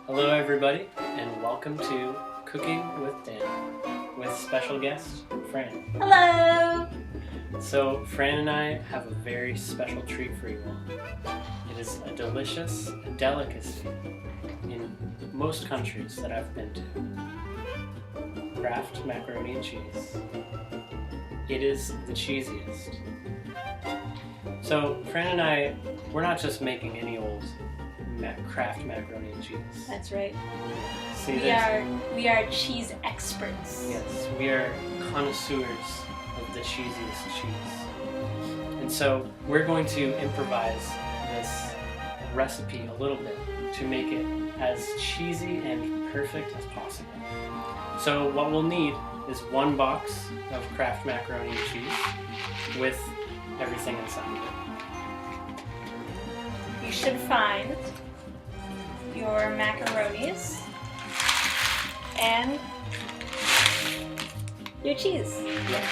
Hello everybody, and welcome to Cooking with Dan, with special guest, Fran. Hello! So, Fran and I have a very special treat for you all. It is a delicious delicacy in most countries that I've been to. Kraft macaroni and cheese. It is the cheesiest. So, Fran and I, we're not just making any old Kraft macaroni and cheese. That's right. See, We are cheese experts. Yes, we are connoisseurs of the cheesiest cheese. And so we're going to improvise this recipe a little bit to make it as cheesy and perfect as possible. So what we'll need is one box of Kraft macaroni and cheese with everything inside of it. You should find your macaronis and your cheese. Yes.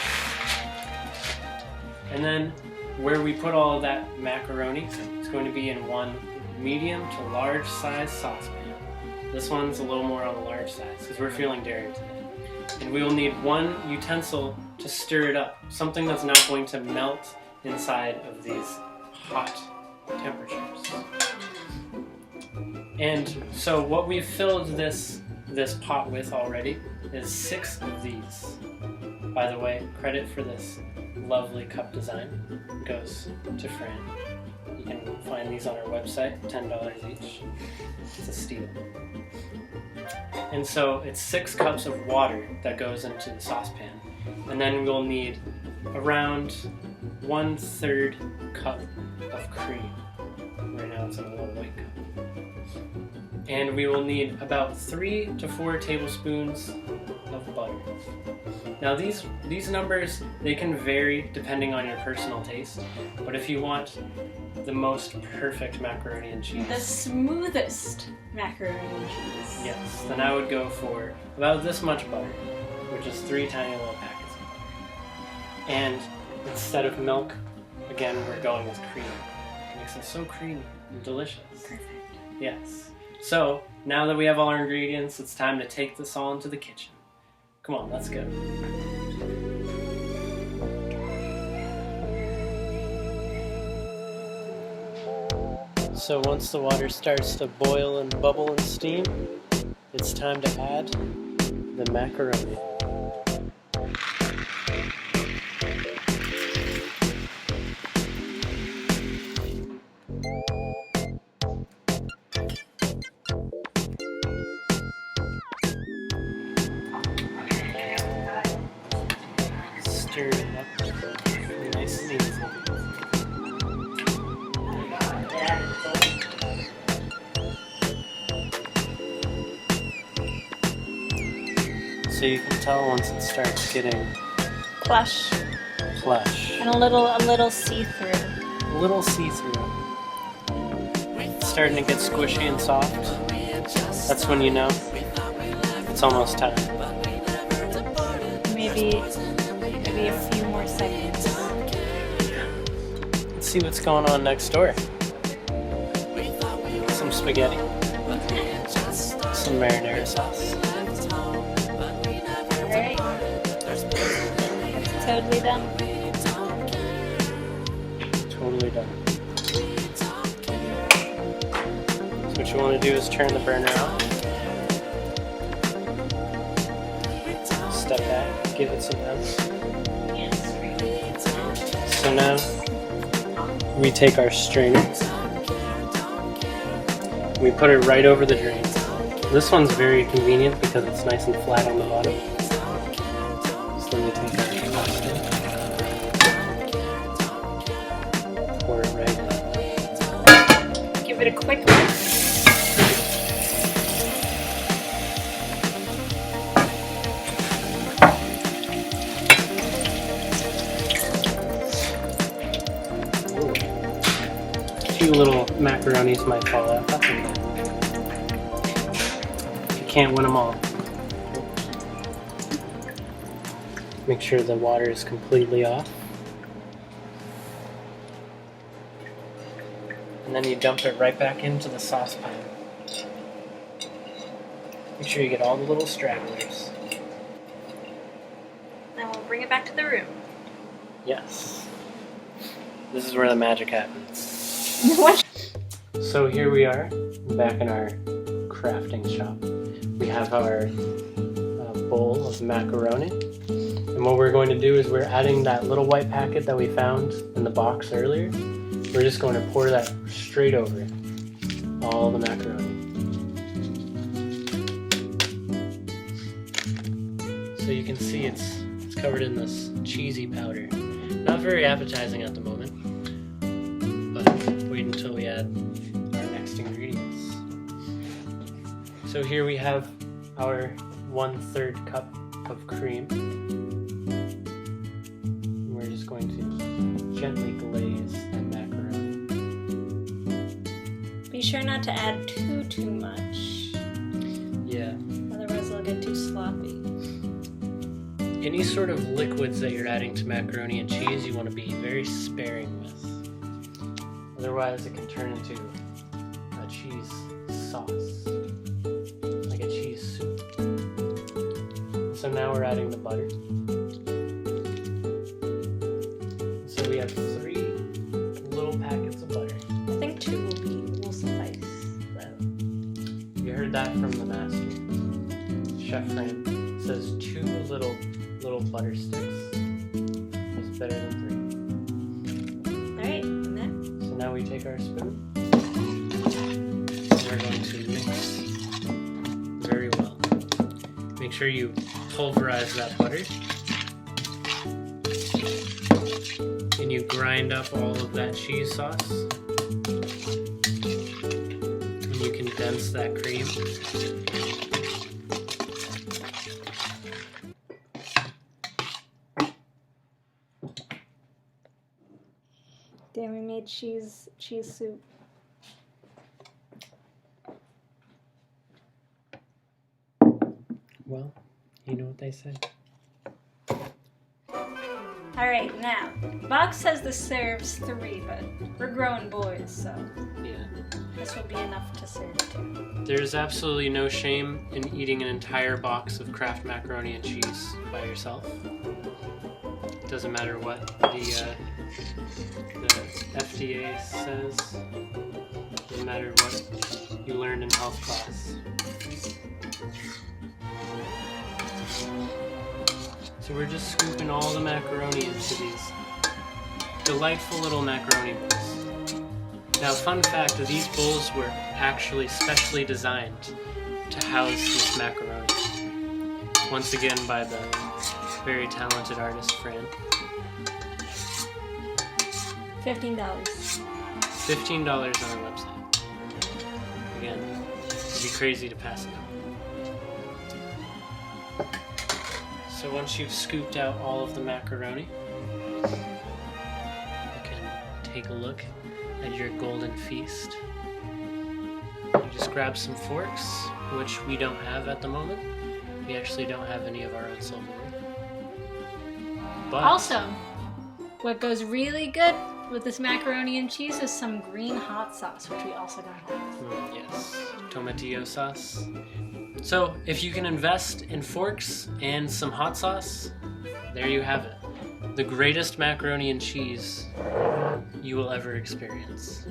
And then where we put all of that macaroni, it's going to be in one medium to large size saucepan. This one's a little more on the large size because we're feeling daring today. And we will need one utensil to stir it up, something that's not going to melt inside of these hot temperatures. And so what we've filled this pot with already is 6 of these. By the way, credit for this lovely cup design goes to Fran. You can find these on our website, $10 each. It's a steal. And so it's 6 cups of water that goes into the saucepan. And then we'll need around 1/3 cup of cream. Right now it's in a little white cup. And we will need about 3 to 4 tablespoons of butter. Now these numbers, they can vary depending on your personal taste, but if you want the most perfect macaroni and cheese, The smoothest macaroni and cheese. yes, then I would go for about this much butter, which is 3 tiny little packets of butter. And instead of milk, again, we're going with cream. It makes it so creamy and delicious. Perfect. Yes. So, now that we have all our ingredients, it's time to take this all into the kitchen. Come on, let's go. So once the water starts to boil and bubble and steam, it's time to add the macaroni. Stir it up nice and easy. So you can tell once it starts getting Plush. And a little see-through. A little see-through. It's starting to get squishy and soft. That's when you know it's almost time. Maybe a few more seconds. Let's see what's going on next door. Some spaghetti. Some marinara sauce. Alright. Totally done. Totally done. So what you want to do is turn the burner off. Step back, give it some bounce. So now we take our strainer, we put it right over the drain. This one's very convenient because it's nice and flat on the bottom. So then we take our pasta, pour it right in. Give it a quick mix. A few little macaronis might fall out. That's okay. You can't win them all. Make sure the water is completely off. And then you dump it right back into the saucepan. Make sure you get all the little stragglers. Then we'll bring it back to the room. Yes. This is where the magic happens. What? So here we are, back in our crafting shop. We have our bowl of macaroni. And what we're going to do is we're adding that little white packet that we found in the box earlier. We're just going to pour that straight over all the macaroni. So you can see it's covered in this cheesy powder. Not very appetizing at the moment, but wait until we add our next ingredients. So here we have our 1/3 cup of cream. And we're just going to gently glaze that macaroni. Be sure not to add too much. Yeah. Otherwise it'll get too sloppy. Any sort of liquids that you're adding to macaroni and cheese you want to be very sparing with. Otherwise it can turn into a cheese sauce, like a cheese soup. So now we're adding the butter. So we have 3 little packets of butter. I think 2 will suffice, though. You heard that from the master. Chef Fran says 2 little butter sticks is better than 3. Alright, and then? So now we take our spoon and we're going to mix very well. Make sure you pulverize that butter and you grind up all of that cheese sauce and you condense that cream. Damn, we made cheese soup. Well, you know what they say. Alright, now, the box says this serves 3, but we're grown boys, so Yeah. this will be enough to serve 2. There's absolutely no shame in eating an entire box of Kraft macaroni and cheese by yourself. It doesn't matter what the FDA says. It doesn't matter what you learned in health class. So we're just scooping all the macaroni into these delightful little macaroni bowls. Now, fun fact, these bowls were actually specially designed to house this macaroni. Once again by the very talented artist Fran. $15. $15 on our website. Again, it'd be crazy to pass it up. So once you've scooped out all of the macaroni, you can take a look at your golden feast. You just grab some forks, which we don't have at the moment. We actually don't have any of our own silverware. But Also, what goes really good with this macaroni and cheese is some green hot sauce, which we also don't have. Yes, tomatillo sauce. So if you can invest in forks and some hot sauce, there you have it. The greatest macaroni and cheese you will ever experience.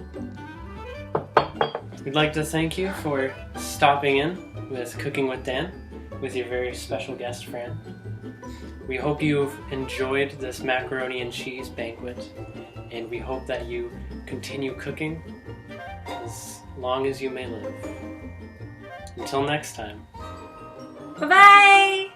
We'd like to thank you for stopping in with Cooking with Dan with your very special guest, Fran. We hope you've enjoyed this macaroni and cheese banquet, and we hope that you continue cooking as long as you may live. Until next time. Bye-bye!